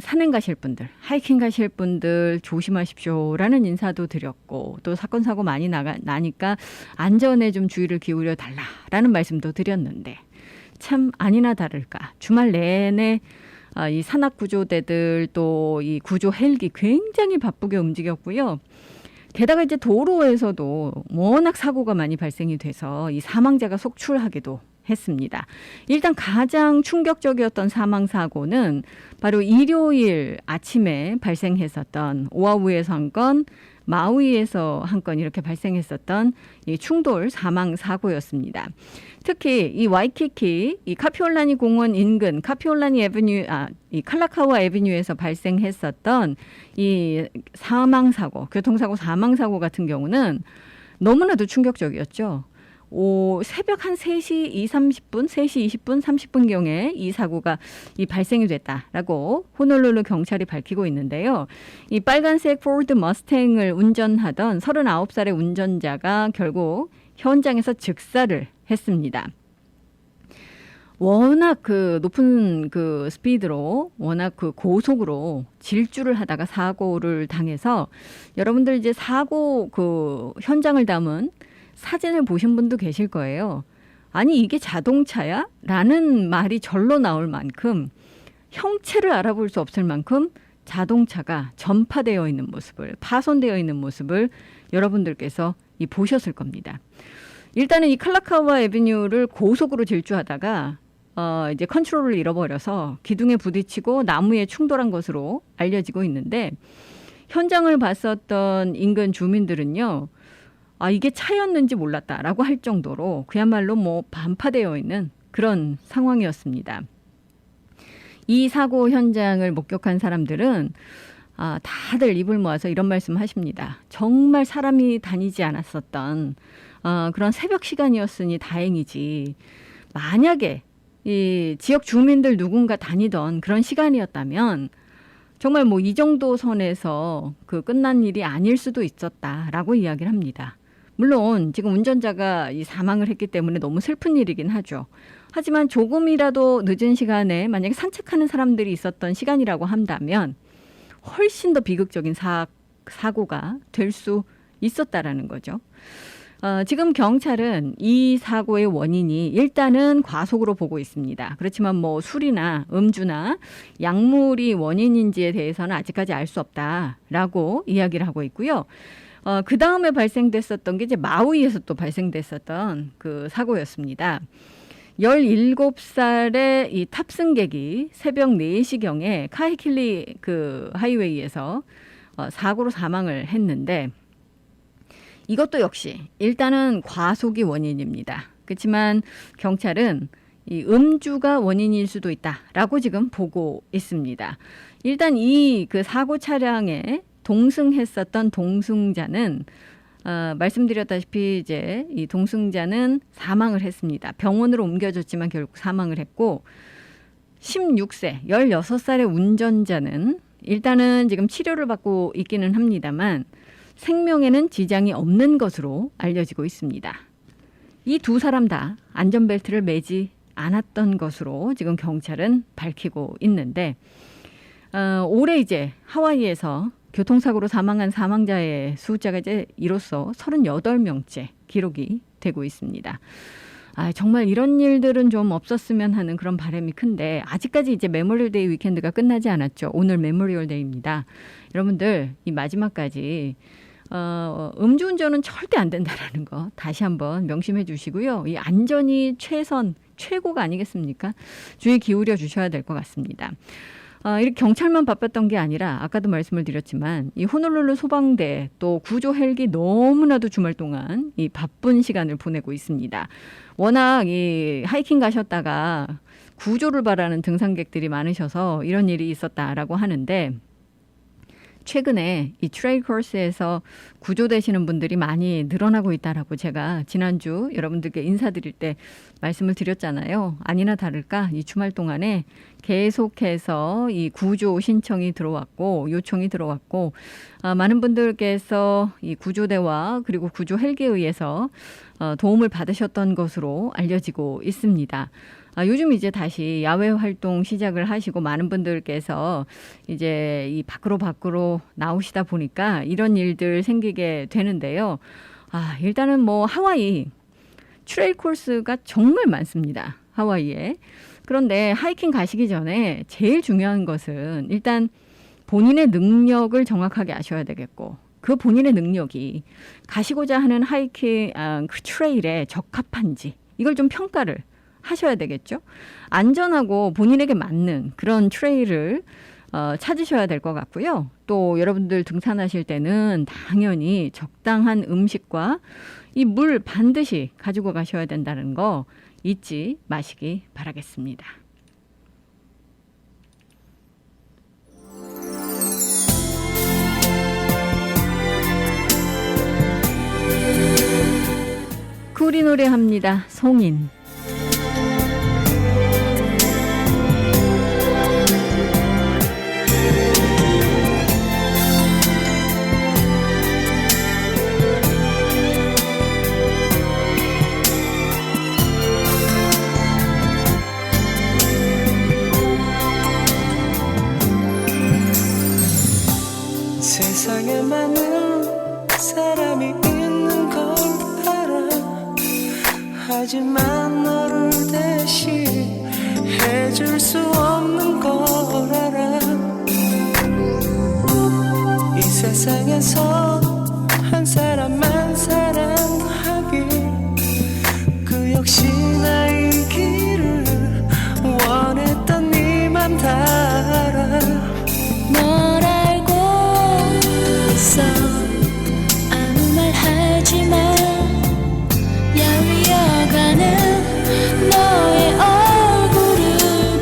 산행 가실 분들, 하이킹 가실 분들 조심하십시오라는 인사도 드렸고, 또 사건 사고 많이 나니까 안전에 좀 주의를 기울여 달라라는 말씀도 드렸는데, 참 아니나 다를까 주말 내내 이 산악구조대들 또 이 구조 헬기 굉장히 바쁘게 움직였고요. 게다가 이제 도로에서도 워낙 사고가 많이 발생이 돼서 이 사망자가 속출하기도 했습니다. 일단 가장 충격적이었던 사망 사고는 바로 일요일 아침에 발생했었던 오아후에서 한 건, 마우이에서 한 건 이렇게 발생했었던 이 충돌 사망 사고였습니다. 특히 이 와이키키 이 카피올라니 공원 인근 카피올라니 애비뉴 이 칼라카와 애비뉴에서 발생했었던 이 사망 사고, 교통사고 사망 사고 같은 경우는 너무나도 충격적이었죠. 새벽 한 3시 30분, 3시 20분, 30분경에 이 사고가 발생이 됐다라고 호놀룰루 경찰이 밝히고 있는데요. 이 빨간색 포드 머스탱을 운전하던 39살의 운전자가 결국 현장에서 즉사를 했습니다. 워낙 그 높은 그 스피드로 워낙 그 고속으로 질주를 하다가 사고를 당해서 여러분들 이제 사고 그 현장을 담은 사진을 보신 분도 계실 거예요. 아니 이게 자동차야? 라는 말이 절로 나올 만큼 형체를 알아볼 수 없을 만큼 자동차가 전파되어 있는 모습을 파손되어 있는 모습을 여러분들께서 보셨을 겁니다. 일단은 이 칼라카와 애비뉴를 고속으로 질주하다가 이제 컨트롤을 잃어버려서 기둥에 부딪히고 나무에 충돌한 것으로 알려지고 있는데 현장을 봤었던 인근 주민들은요. 이게 차였는지 몰랐다라고 할 정도로 그야말로 반파되어 있는 그런 상황이었습니다. 이 사고 현장을 목격한 사람들은 다들 입을 모아서 이런 말씀하십니다. 정말 사람이 다니지 않았었던 그런 새벽 시간이었으니 다행이지. 만약에 이 지역 주민들 누군가 다니던 그런 시간이었다면 정말 이 정도 선에서 끝난 일이 아닐 수도 있었다라고 이야기를 합니다. 물론 지금 운전자가 사망을 했기 때문에 너무 슬픈 일이긴 하죠. 하지만 조금이라도 늦은 시간에 만약에 산책하는 사람들이 있었던 시간이라고 한다면 훨씬 더 비극적인 사고가 될 수 있었다라는 거죠. 지금 경찰은 이 사고의 원인이 일단은 과속으로 보고 있습니다. 그렇지만 술이나 음주나 약물이 원인인지에 대해서는 아직까지 알 수 없다라고 이야기를 하고 있고요. 그 다음에 발생됐었던 게 이제 마우이에서 또 발생됐었던 그 사고였습니다. 17살의 이 탑승객이 새벽 4시경에 카이킬리 그 하이웨이에서 사고로 사망을 했는데 이것도 역시 일단은 과속이 원인입니다. 그렇지만 경찰은 이 음주가 원인일 수도 있다라고 지금 보고 있습니다. 일단 이 그 사고 차량에 동승했었던 동승자는 말씀드렸다시피 이제 이 동승자는 사망을 했습니다. 병원으로 옮겨졌지만 결국 사망을 했고 16세, 16살의 운전자는 일단은 지금 치료를 받고 있기는 합니다만 생명에는 지장이 없는 것으로 알려지고 있습니다. 이 두 사람 다 안전벨트를 매지 않았던 것으로 지금 경찰은 밝히고 있는데 올해 이제 하와이에서 교통사고로 사망한 사망자의 숫자가 이제 이로써 38명째 기록이 되고 있습니다. 정말 이런 일들은 좀 없었으면 하는 그런 바람이 큰데 아직까지 이제 메모리얼 데이 위켄드가 끝나지 않았죠. 오늘 메모리얼 데이입니다. 여러분들 이 마지막까지 음주운전은 절대 안 된다라는 거 다시 한번 명심해 주시고요. 이 안전이 최고가 아니겠습니까? 주의 기울여 주셔야 될 것 같습니다. 이렇게 경찰만 바빴던 게 아니라 아까도 말씀을 드렸지만 이 호놀룰루 소방대 또 구조 헬기 너무나도 주말 동안 이 바쁜 시간을 보내고 있습니다. 워낙 이 하이킹 가셨다가 구조를 바라는 등산객들이 많으셔서 이런 일이 있었다라고 하는데 최근에 이 트레일 코스에서 구조되시는 분들이 많이 늘어나고 있다라고 제가 지난주 여러분들께 인사드릴 때 말씀을 드렸잖아요. 아니나 다를까 이 주말 동안에 계속해서 이 구조 신청이 들어왔고 요청이 들어왔고 많은 분들께서 이 구조대와 그리고 구조 헬기에 의해서 도움을 받으셨던 것으로 알려지고 있습니다. 요즘 이제 다시 야외 활동 시작을 하시고 많은 분들께서 이제 이 밖으로 나오시다 보니까 이런 일들 생기게 되는데요. 일단은 하와이 트레일 코스가 정말 많습니다. 하와이에. 그런데 하이킹 가시기 전에 제일 중요한 것은 일단 본인의 능력을 정확하게 아셔야 되겠고, 그 본인의 능력이 가시고자 하는 하이킹 그 트레일에 적합한지 이걸 좀 평가를 하셔야 되겠죠. 안전하고 본인에게 맞는 그런 트레일을 찾으셔야 될 것 같고요. 또 여러분들 등산하실 때는 당연히 적당한 음식과 이 물 반드시 가지고 가셔야 된다는 거 잊지 마시기 바라겠습니다. 구리 노래합니다. 송인. 세상에 많은 사람이 있는 걸 알아. 하지만 너를 대신해줄 수 없는 걸 알아. 이 세상에서 한 사람만 사랑하길, 그 역시 나의 길을 원했던 네 맘 다 알아. 널 알고 있어. 아무 말 하지마. 야위어가는 너의 얼굴을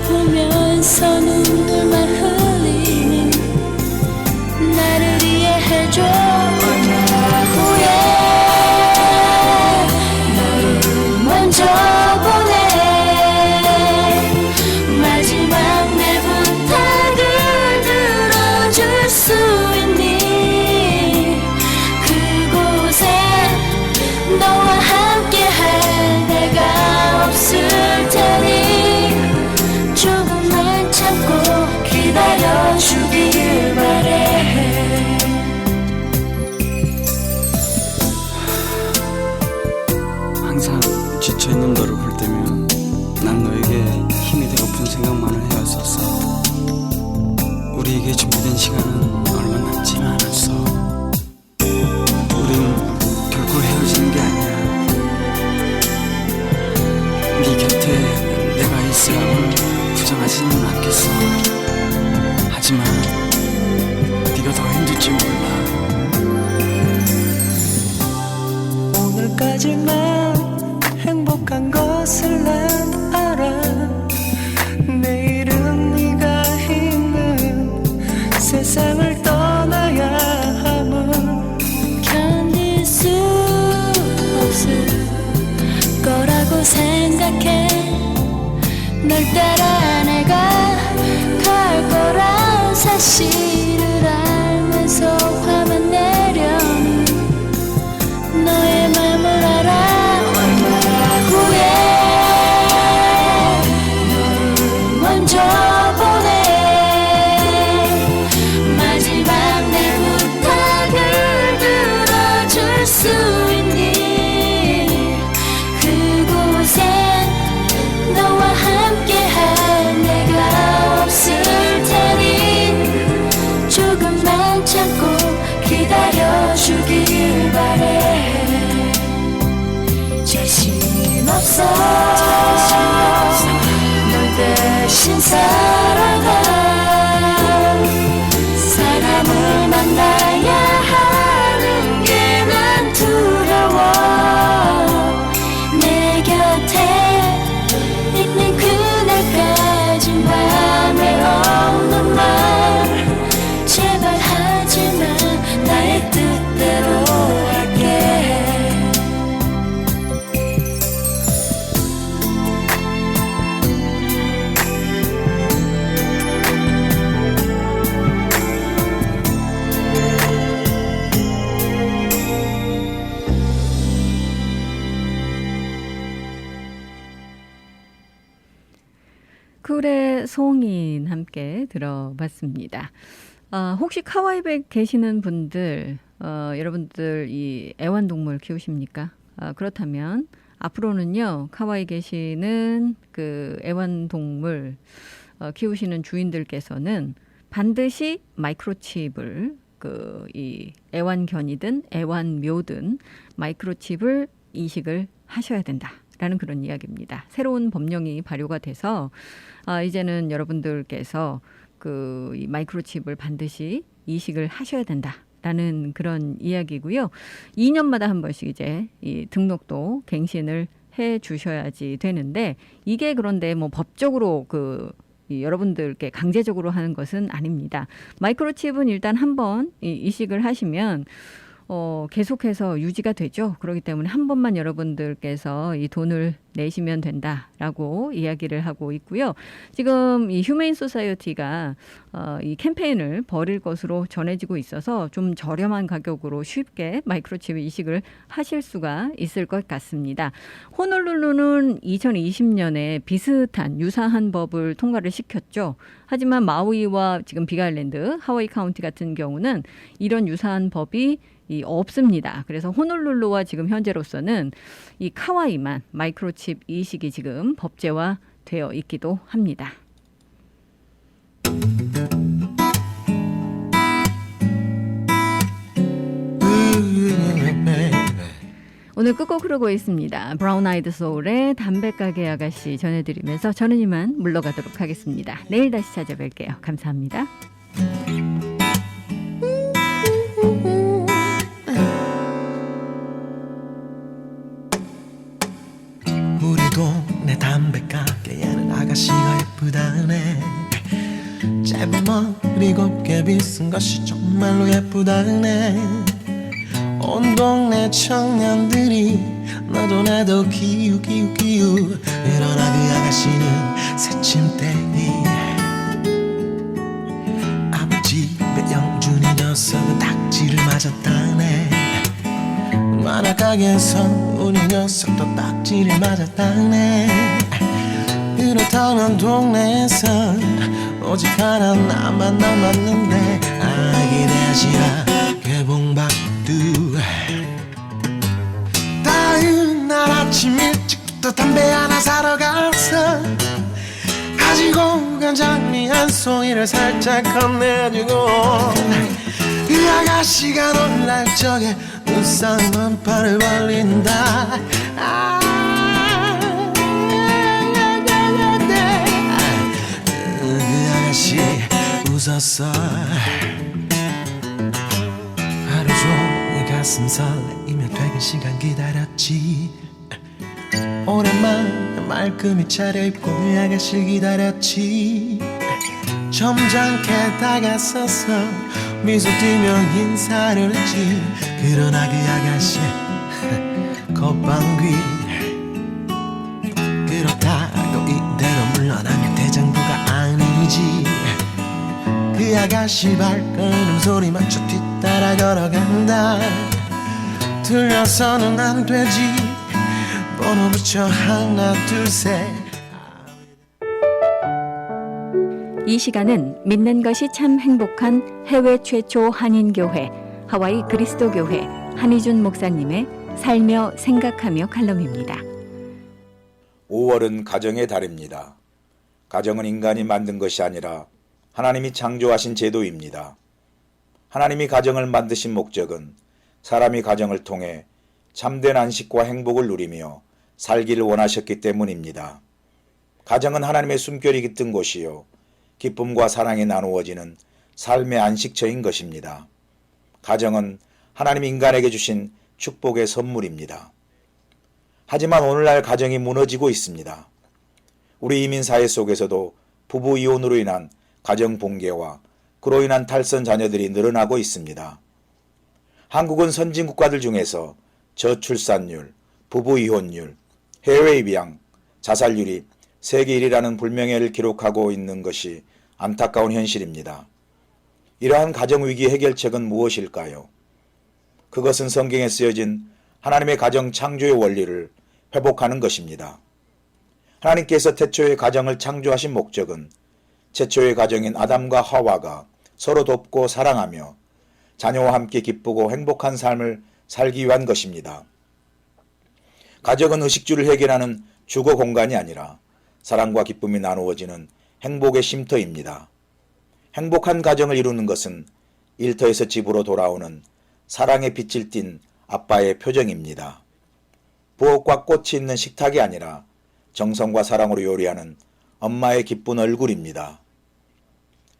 보면서 눈물만 흘리니 나를 이해해줘. 얼마 후에 너를 먼저 보내. 마지막 내 부탁을 들어줄 수 있니? 그곳에 너와 함께할 내가 없을 테니 조금만 참고 기다려주길 바래. 항상 지쳐있는 너를 볼 때면 난 너에게 힘이 되고픈 생각만을 해왔었어. 우리에게 준비된 시간은 얼마 남지는 않았어. 우린 결코 헤어지는 게 아니야. 네 곁에 내가 있으라고 부정하지는 않겠어. 하지만 네가 더 힘들지 몰라. 오늘까지만 행복한 것을 난 알아. 내일은 네가 있는 세상을 떠나야 함을 견딜 수 없을 거라고 생각해. 널 따라 내가 갈 거란 사실을 알면서 화만 내려는 너의 맘을 알아. 얼마 후에 너를 먼저 보내. 마지막 내 부탁을 들어줄 수 있니? 그곳엔 너와 함께할 내가 없을 테니 조금만 참고 기다려주길 바래. 자신 없어. 널 대신 살아가. 사람을 만나야 하는 게 난 두려워. 내 곁에 있는 그날까지 맘에 없는 말 제발 하지마. 나의 뜻대로 할게. 쿨의 송인 함께 들어봤습니다. 혹시 카와이백에 계시는 분들, 여러분들 이 애완동물 키우십니까? 그렇다면 앞으로는요, 카와이 계시는 그 애완동물 키우시는 주인들께서는 반드시 마이크로칩을 이 애완견이든 애완묘든 마이크로칩을 이식을 하셔야 된다라는 그런 이야기입니다. 새로운 법령이 발효가 돼서 이제는 여러분들께서 이 마이크로칩을 반드시 이식을 하셔야 된다라는 그런 이야기고요. 2년마다 한 번씩 이제 이 등록도 갱신을 해 주셔야지 되는데 이게 그런데 뭐 법적으로 여러분들께 강제적으로 하는 것은 아닙니다. 마이크로칩은 일단 한번 이식을 하시면 계속해서 유지가 되죠. 그렇기 때문에 한 번만 여러분들께서 이 돈을 내시면 된다라고 이야기를 하고 있고요. 지금 이 휴메인 소사이어티가 이 캠페인을 벌일 것으로 전해지고 있어서 좀 저렴한 가격으로 쉽게 마이크로칩 이식을 하실 수가 있을 것 같습니다. 호놀룰루는 2020년에 비슷한 유사한 법을 통과를 시켰죠. 하지만 마우이와 지금 빅아일랜드, 하와이 카운티 같은 경우는 이런 유사한 법이 없습니다. 그래서 호놀룰루와 지금 현재로서는 이 카와이만 마이크로칩 이식이 지금 법제화 되어 있기도 합니다. 오늘 끝곡 흐르고 있습니다. 브라운 아이드 소울의 담배가게 아가씨 전해드리면서 저는 이만 물러가도록 하겠습니다. 내일 다시 찾아뵐게요. 감사합니다. 우리 동네 담배가게에는 아가씨가 예쁘다네. 짧은 머리 곱게 빗은 것이 정말로 예쁘다네. 온 동네 청년들이 너도 나도 기우 그러나 그 아가씨는 새침대기. 앞집에 영준이 녀석은 딱지를 맞았다네. 만화가게에서 우리 녀석도 딱지를 맞았다네. 그렇다면 동네에선 오직 하나 나만 남았는데 기대하시라 개봉박두. 다음 날 아침 일찍부터 담배 하나 사러 가서 가지고 간 장미 한 송이를 살짝 건네주고 그 아가씨가 놀랄 적에 눈싸움 팔을 벌린다. 그 아가씨 웃었어. 하루 종일 가슴 설레이며 퇴근 시간 기다렸지. 오랜만에 말끔히 차려입고 그 아가씨를 기다렸지. 점잖게 다가서서 미소 띠며 인사를 했지. 그러나 그 아가씨 겉방귀. 그렇다고 이대로 물러나면 대장부가 아니지. 그 아가씨 발걸음 소리 맞춰 뒤따라 걸어간다. 틀려서는 안 되지. 번호 붙여 하나 둘 셋. 이 시간은 믿는 것이 참 행복한 해외 최초 한인교회 하와이 그리스도교회 한희준 목사님의 살며 생각하며 칼럼입니다. 5월은 가정의 달입니다. 가정은 인간이 만든 것이 아니라 하나님이 창조하신 제도입니다. 하나님이 가정을 만드신 목적은 사람이 가정을 통해 참된 안식과 행복을 누리며 살기를 원하셨기 때문입니다. 가정은 하나님의 숨결이 깃든 곳이요 기쁨과 사랑이 나누어지는 삶의 안식처인 것입니다. 가정은 하나님 인간에게 주신 축복의 선물입니다. 하지만 오늘날 가정이 무너지고 있습니다. 우리 이민사회 속에서도 부부 이혼으로 인한 가정 붕괴와 그로 인한 탈선 자녀들이 늘어나고 있습니다. 한국은 선진 국가들 중에서 저출산율, 부부 이혼율, 해외 입양, 자살률이 세계 1위라는 불명예를 기록하고 있는 것이 안타까운 현실입니다. 이러한 가정위기 해결책은 무엇일까요? 그것은 성경에 쓰여진 하나님의 가정 창조의 원리를 회복하는 것입니다. 하나님께서 태초의 가정을 창조하신 목적은 최초의 가정인 아담과 하와가 서로 돕고 사랑하며 자녀와 함께 기쁘고 행복한 삶을 살기 위한 것입니다. 가정은 의식주를 해결하는 주거 공간이 아니라 사랑과 기쁨이 나누어지는 행복의 쉼터입니다. 행복한 가정을 이루는 것은 일터에서 집으로 돌아오는 사랑의 빛을 띤 아빠의 표정입니다. 부엌과 꽃이 있는 식탁이 아니라 정성과 사랑으로 요리하는 엄마의 기쁜 얼굴입니다.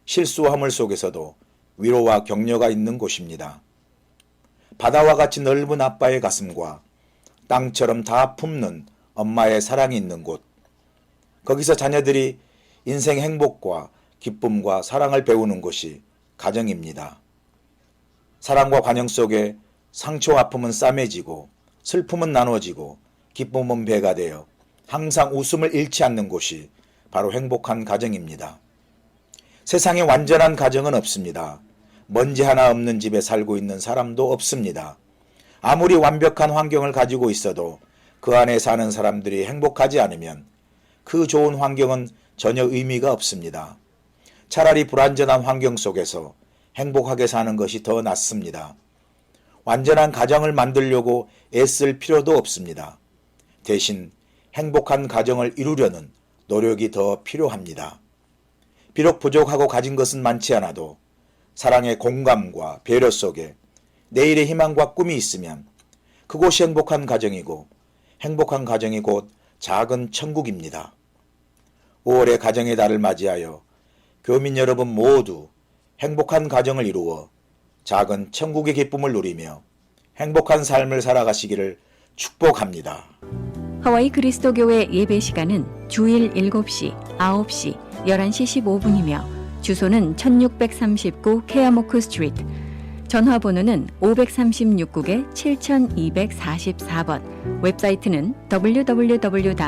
실수와 허물 속에서도 위로와 격려가 있는 곳입니다. 바다와 같이 넓은 아빠의 가슴과 땅처럼 다 품는 엄마의 사랑이 있는 곳. 거기서 자녀들이 인생 행복과 기쁨과 사랑을 배우는 곳이 가정입니다. 사랑과 관용 속에 상처와 아픔은 싸매지고 슬픔은 나눠지고 기쁨은 배가 되어 항상 웃음을 잃지 않는 곳이 바로 행복한 가정입니다. 세상에 완전한 가정은 없습니다. 먼지 하나 없는 집에 살고 있는 사람도 없습니다. 아무리 완벽한 환경을 가지고 있어도 그 안에 사는 사람들이 행복하지 않으면 그 좋은 환경은 전혀 의미가 없습니다. 차라리 불완전한 환경 속에서 행복하게 사는 것이 더 낫습니다. 완전한 가정을 만들려고 애쓸 필요도 없습니다. 대신 행복한 가정을 이루려는 노력이 더 필요합니다. 비록 부족하고 가진 것은 많지 않아도 사랑의 공감과 배려 속에 내일의 희망과 꿈이 있으면 그곳이 행복한 가정이고 행복한 가정이 곧 작은 천국입니다. 5월의 가정의 달을 맞이하여 교민 여러분 모두 행복한 가정을 이루어 작은 천국의 기쁨을 누리며 행복한 삶을 살아가시기를 축복합니다. 하와이 그리스도교회 예배 시간은 주일 7시, 9시, 11시 15분이며 주소는 1639 케아모크 스트리트, 전화번호는 536국에 7244번, 웹사이트는 www.kcumc.org